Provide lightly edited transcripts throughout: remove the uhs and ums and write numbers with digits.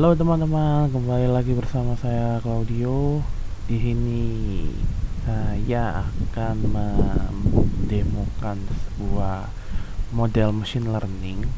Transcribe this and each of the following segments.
Halo teman-teman, kembali lagi bersama saya Claudio. Di sini saya akan mendemokan sebuah model machine learning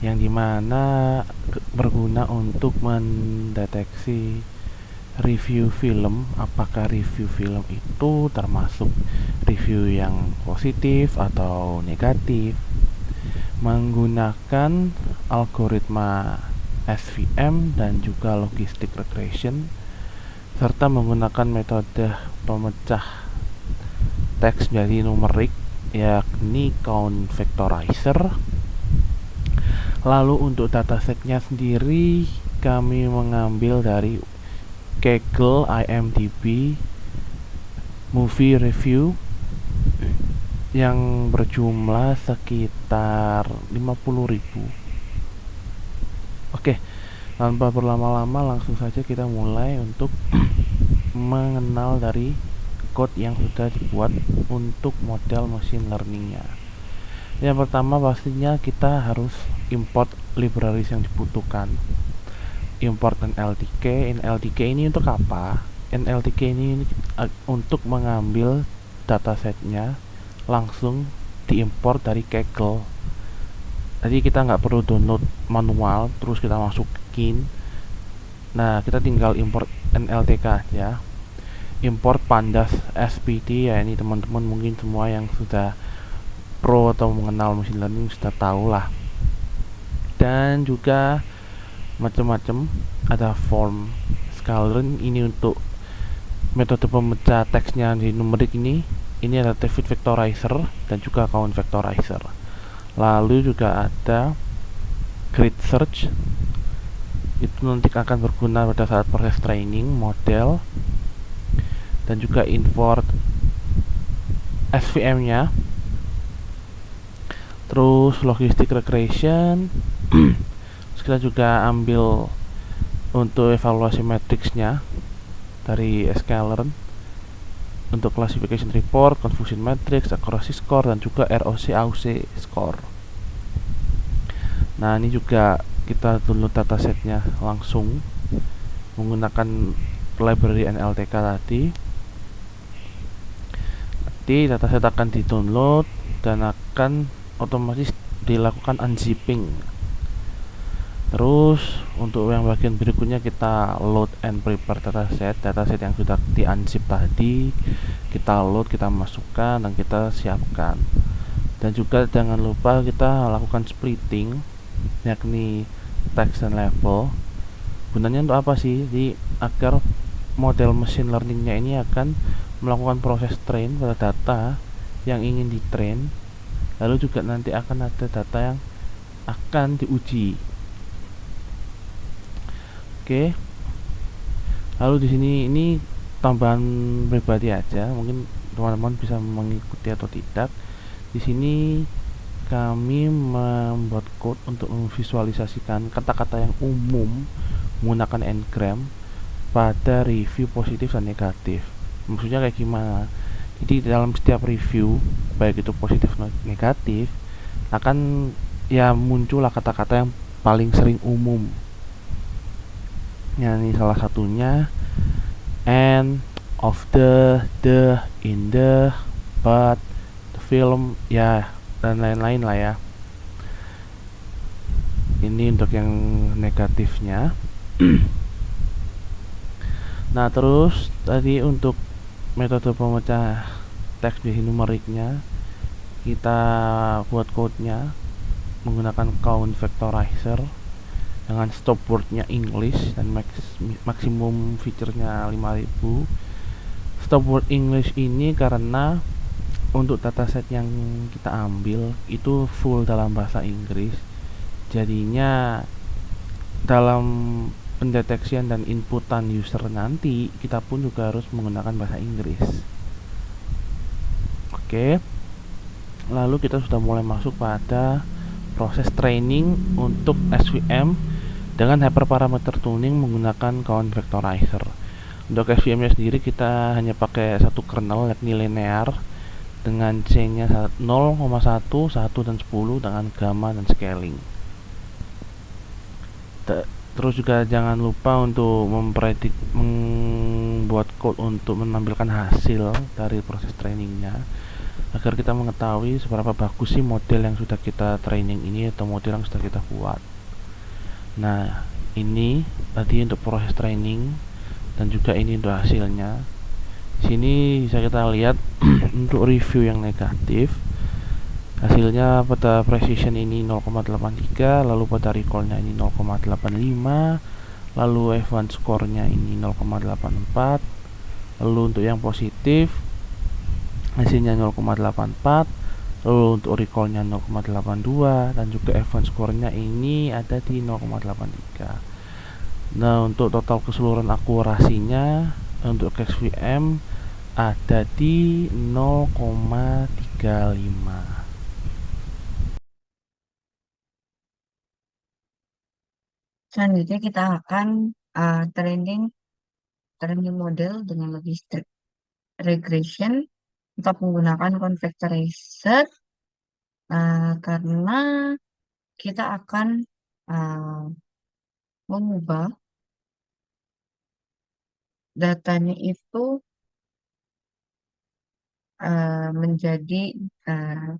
yang dimana berguna untuk mendeteksi review film. Apakah review film itu termasuk review yang positif atau negatif, menggunakan algoritma SVM dan juga logistic regression, serta menggunakan metode pemecah teks jadi numerik yakni count vectorizer. Lalu untuk datasetnya sendiri kami mengambil dari Kaggle IMDb movie review yang berjumlah sekitar 50.000. Oke, tanpa berlama-lama langsung saja kita mulai untuk mengenal dari code yang sudah dibuat untuk model machine learningnya. Yang pertama pastinya kita harus import libraries yang dibutuhkan. Import NLTK. NLTK ini untuk apa? NLTK ini untuk mengambil datasetnya langsung diimport dari Kaggle. Jadi kita nggak perlu download manual terus kita masukin. Nah, kita tinggal import NLTK aja. Import pandas SPT, ya ini teman-teman mungkin semua yang sudah pro atau mengenal machine learning sudah tahu lah. Dan juga macam-macam, ada form scalar ini untuk metode pemecah teksnya di numerik ini. Ini ada David vectorizer dan juga count vectorizer. Lalu juga ada grid search, itu nanti akan berguna pada saat proses training model, dan juga import SVM nya. Terus logistic regression terus kita juga ambil untuk evaluasi matriksnya dari sklearn untuk classification report, confusion matrix, accuracy score, dan juga ROC-AUC score. Nah, ini juga kita download datasetnya langsung menggunakan library NLTK tadi. Nanti dataset akan di-download dan akan otomatis dilakukan unzipping. Terus untuk yang bagian berikutnya kita load and prepare dataset yang sudah di unzip tadi, kita load, kita masukkan dan kita siapkan. Dan juga jangan lupa kita lakukan splitting, yakni text dan level. Gunanya untuk apa sih? Jadi agar model machine learningnya ini akan melakukan proses train pada data yang ingin di-train, lalu juga nanti akan ada data yang akan diuji. Oke. Lalu di sini ini tambahan pribadi aja, mungkin teman-teman bisa mengikuti atau tidak. Di sini kami membuat code untuk memvisualisasikan kata-kata yang umum menggunakan n-gram pada review positif dan negatif. Maksudnya kayak gimana? Jadi dalam setiap review, baik itu positif atau negatif, akan ya muncullah kata-kata yang paling sering umum. Ya, ini salah satunya and, of the, in the, but, the film, ya, dan lain-lain lah ya. Ini untuk yang negatifnya. Nah, terus tadi untuk metode pemecah teks di numeriknya, kita buat code-nya menggunakan count vectorizer dengan stop word-nya English dan maksimum feature-nya 5000. Stop word English ini karena untuk dataset yang kita ambil itu full dalam bahasa Inggris. Jadinya dalam pendeteksian dan inputan user nanti kita pun juga harus menggunakan bahasa Inggris. Oke. Lalu kita sudah mulai masuk pada proses training untuk SVM dengan hyperparameter tuning menggunakan count vectorizer. Untuk SVM nya sendiri kita hanya pakai satu kernel yakni linear dengan C nya 0,1, 1, dan 10 dengan gamma dan scaling. Terus juga jangan lupa untuk membuat code untuk menampilkan hasil dari proses trainingnya, agar kita mengetahui seberapa bagus sih model yang sudah kita training ini atau model yang sudah kita buat. Nah, ini tadi untuk proses training dan juga ini untuk hasilnya. Di sini bisa kita lihat untuk review yang negatif. Hasilnya pada precision ini 0,83, lalu pada recallnya ini 0,85, lalu F1 score-nya ini 0,84, lalu untuk yang positif hasilnya 0,84, lalu untuk recall-nya 0,82, dan juga F1 score-nya ini ada di 0,83. Nah, untuk total keseluruhan akurasinya untuk XVM ada di 0,35. Selanjutnya kita akan training training model dengan logistic regression untuk menggunakan convex tracer, karena kita akan uh, mengubah datanya itu menjadi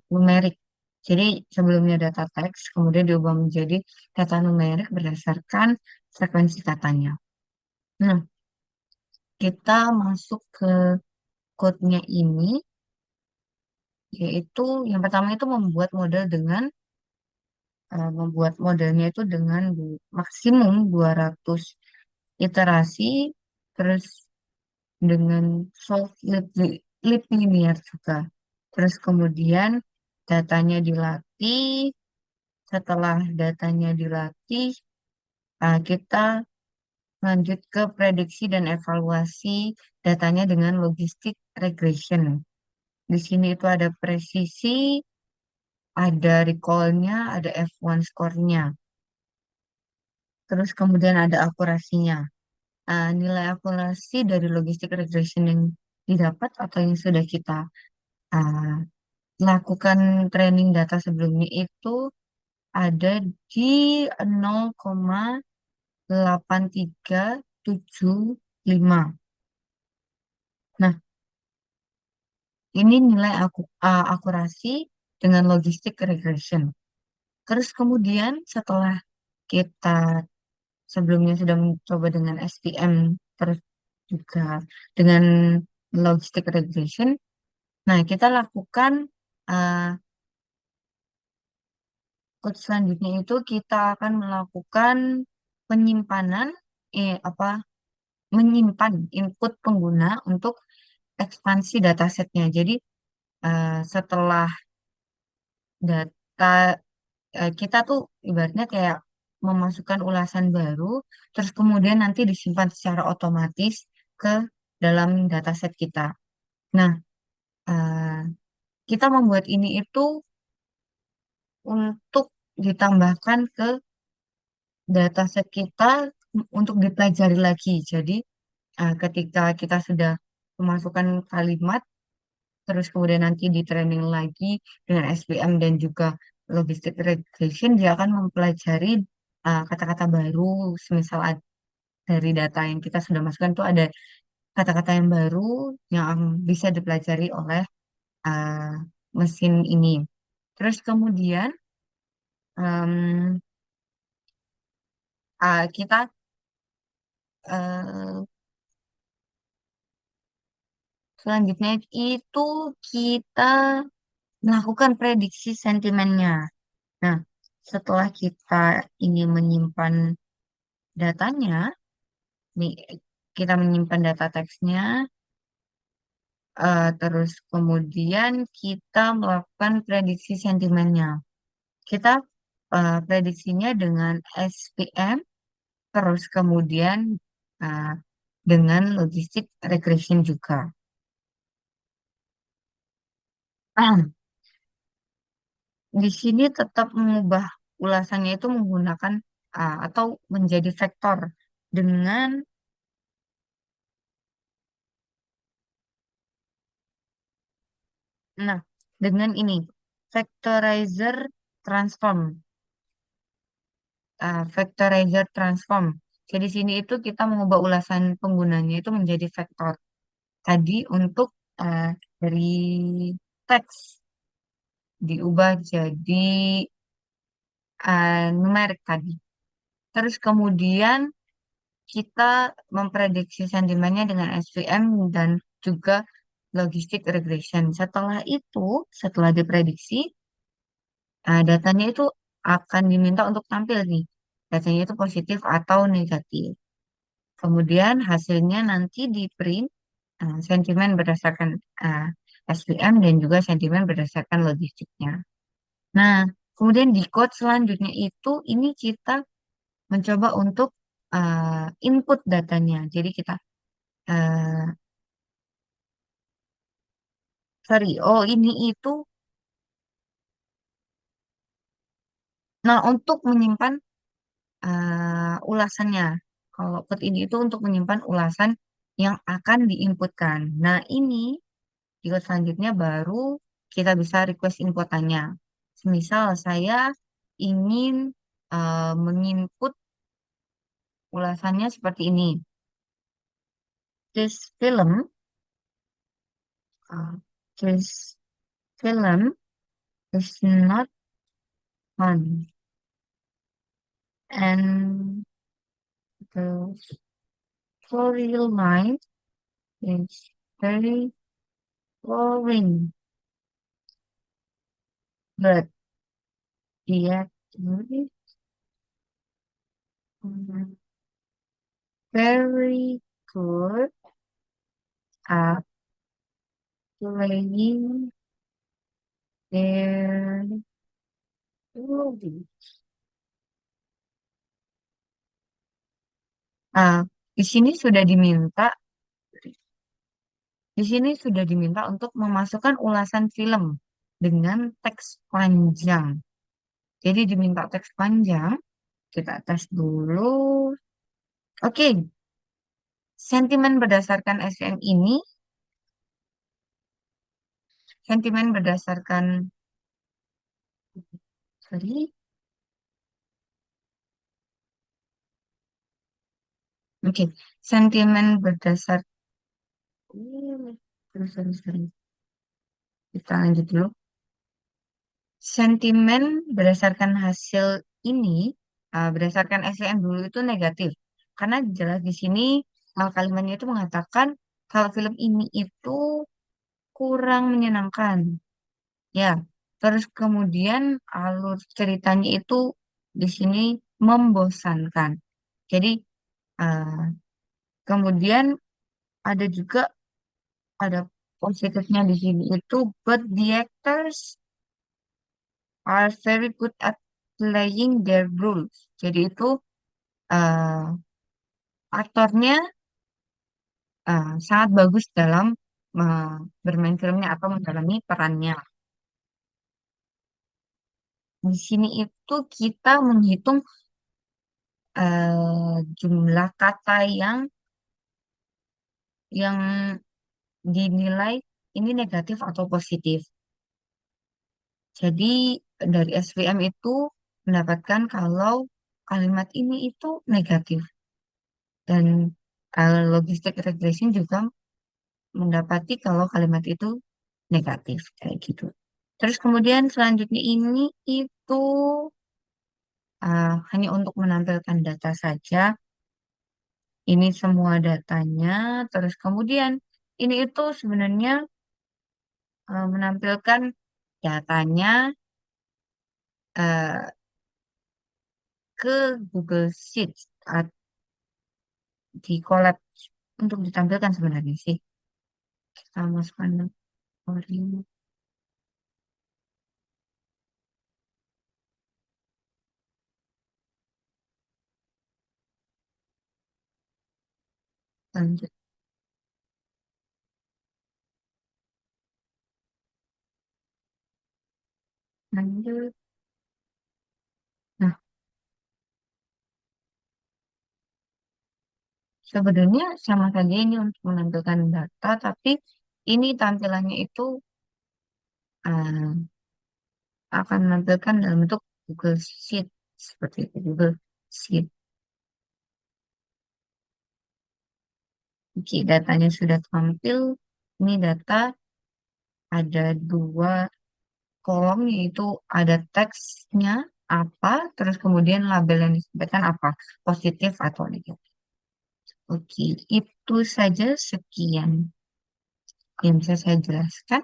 numerik. Jadi sebelumnya data teks, kemudian diubah menjadi data numerik berdasarkan frekuensi katanya. Nah, kita masuk ke code-nya ini, yaitu yang pertama itu membuat modelnya itu dengan maksimum 200 iterasi, terus dengan solve lip linear juga. Terus kemudian datanya dilatih. Setelah datanya dilatih, kita lanjut ke prediksi dan evaluasi datanya dengan logistic regression. Di sini itu ada presisi, ada recall-nya, ada F1 score-nya. Terus kemudian ada akurasinya. Nilai akurasi dari logistic regression yang didapat atau yang sudah kita uh, lakukan training data sebelumnya itu ada di 0,8375. Nah, ini nilai akurasi dengan logistic regression. Terus kemudian setelah kita sebelumnya sudah mencoba dengan SPM, terus juga dengan logistic regression, nah kita lakukan uh, code selanjutnya itu kita akan melakukan penyimpanan, apa, menyimpan input pengguna untuk ekspansi datasetnya. Jadi setelah data, kita tuh ibaratnya kayak memasukkan ulasan baru, terus kemudian nanti disimpan secara otomatis ke dalam dataset kita. Nah, eh, kita membuat ini itu untuk ditambahkan ke dataset kita untuk dipelajari lagi. Jadi, ketika kita sudah memasukkan kalimat, terus kemudian nanti di training lagi dengan SPM dan juga logistic regression, dia akan mempelajari kata-kata baru, semisal dari data yang kita sudah masukkan itu ada kata-kata yang baru yang bisa dipelajari oleh uh, mesin ini. Terus kemudian em, kita uh, selanjutnya itu kita melakukan prediksi sentimennya. Nah, setelah kita ingin menyimpan datanya, nih, kita menyimpan data teksnya, terus kemudian kita melakukan prediksi sentimennya. Kita prediksinya dengan SPM, terus kemudian uh, dengan logistic regression juga. Di sini tetap mengubah ulasannya itu menggunakan atau menjadi vektor dengan nah dengan ini vectorizer transform. vectorizer transform. Jadi di sini itu kita mengubah ulasan penggunanya itu menjadi vektor. Tadi untuk uh, dari teks diubah jadi numerik tadi. Terus kemudian kita memprediksi sentimennya dengan SVM dan juga logistic regression. Setelah itu, setelah diprediksi, datanya itu akan diminta untuk tampil nih. Datanya itu positif atau negatif. Kemudian hasilnya nanti di print sentimen berdasarkan uh, SVM dan juga sentimen berdasarkan logistiknya. Nah, kemudian di code selanjutnya itu ini kita mencoba untuk input datanya. Jadi kita uh, sorry, oh ini itu, nah untuk menyimpan ulasannya. Kalau code ini itu untuk menyimpan ulasan yang akan diinputkan. Nah ini di code selanjutnya baru kita bisa request inputannya. Misal saya ingin menginput ulasannya seperti ini. This film, uh, this film is not fun, and the storyline is very boring. But the actors are very good at playing their movie. Ah, di sini sudah diminta, di sini sudah diminta untuk memasukkan ulasan film dengan teks panjang. Jadi diminta teks panjang, kita tes dulu. Oke, sentimen berdasarkan SVM ini, sentimen berdasarkan, sorry, oke, sentimen berdasar, terus, terus, terus. Kita lanjut dulu. Sentimen berdasarkan hasil ini, berdasarkan SVM dulu itu negatif. Karena jelas di sini kalimatnya itu mengatakan kalau film ini itu kurang menyenangkan. Ya, terus kemudian alur ceritanya itu di sini membosankan. Jadi, uh, kemudian ada juga ada positifnya di sini itu, but the actors are very good at playing their roles. Jadi itu uh, aktornya sangat bagus dalam bermain filmnya atau menjalani perannya. Di sini itu kita menghitung jumlah kata yang dinilai ini negatif atau positif. Jadi dari SVM itu mendapatkan kalau kalimat ini itu negatif dan logistic regression juga mendapati kalau kalimat itu negatif kayak gitu. Terus kemudian selanjutnya ini itu hanya untuk menampilkan data saja. Ini semua datanya. Terus kemudian ini itu sebenarnya menampilkan datanya eh, ke Google Sheets di collab untuk ditampilkan sebenarnya sih. Kita masukkan sorry, lanjut, lanjut. Nah, sebenarnya sama saja ini untuk menampilkan data, tapi ini tampilannya itu eh, akan menampilkan dalam bentuk Google Sheet seperti itu juga. Sip. Oke, datanya sudah tampil. Ini data ada dua kolom, yaitu ada teksnya apa, terus kemudian label yang disampaikan apa, positif atau negatif. Oke, itu saja sekian yang bisa saya jelaskan.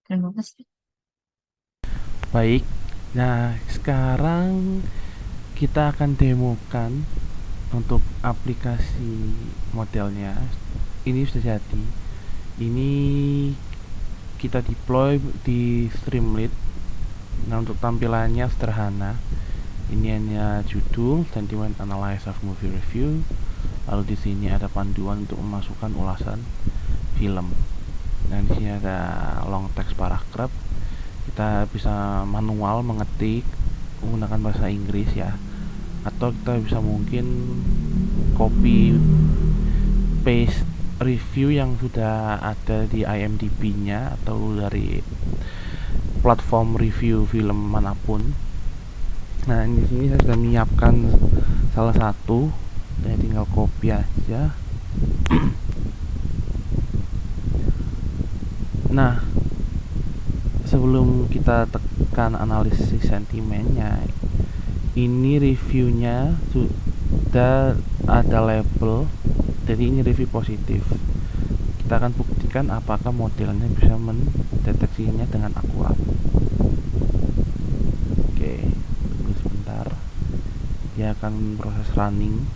Terima kasih. Baik, nah sekarang kita akan demokan untuk aplikasi modelnya. Ini sudah jadi. Ini kita deploy di Streamlit. Nah, untuk tampilannya sederhana. Ini hanya judul, sentiment analysis of movie review. Lalu di sini ada panduan untuk memasukkan ulasan film. Dan di sini ada long text paragraph. Kita bisa manual mengetik menggunakan bahasa Inggris ya. Atau kita bisa mungkin copy paste review yang sudah ada di IMDb-nya atau dari platform review film manapun. Nah, di sini saya sudah menyiapkan salah satu, saya tinggal copy aja. Nah, sebelum kita tekan analisis sentimennya, ini reviewnya sudah ada label, jadi ini review positif. Kita akan buktikan apakah modelnya bisa mendeteksinya dengan akurat. Oke, tunggu sebentar, dia akan proses running.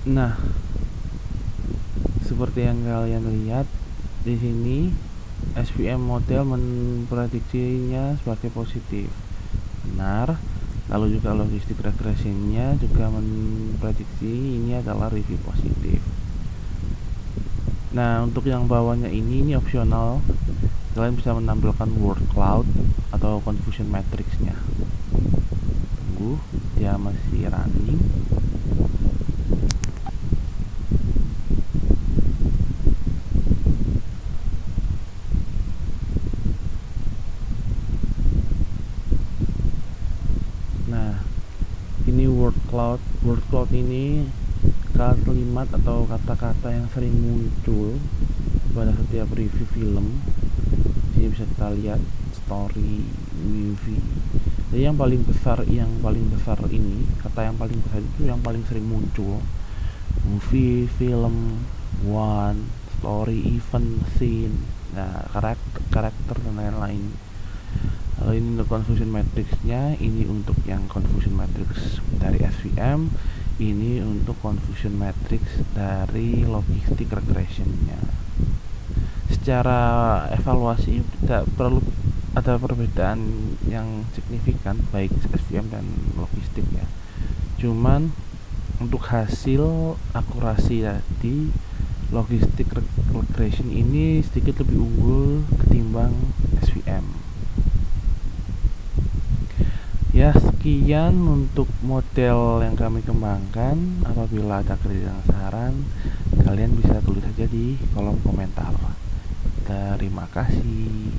Nah, seperti yang kalian lihat di sini, SVM model memprediksinya sebagai positif, benar. Lalu juga logistik regressionnya juga memprediksi ini adalah review positif. Nah, untuk yang bawahnya ini opsional, kalian bisa menampilkan word cloud atau confusion matrixnya. Tunggu, dia masih running. Nah, ini word cloud ini kalimat atau kata-kata yang sering muncul pada setiap review film. Jadi bisa kita lihat story, movie. Jadi yang paling besar ini, kata yang paling besar itu yang paling sering muncul: movie, film, one, story, event, scene, nah karakter dan lain-lain. Lalu ini untuk confusion matrixnya, ini untuk yang confusion matrix dari SVM, ini untuk confusion matrix dari logistic regressionnya. Secara evaluasi tidak perlu ada perbedaan yang signifikan baik SVM dan logistik ya. Cuman untuk hasil akurasi tadi, logistic regression ini sedikit lebih unggul ketimbang SVM. Ya, sekian untuk model yang kami kembangkan. Apabila ada kritik dan saran, kalian bisa tulis saja di kolom komentar. Terima kasih.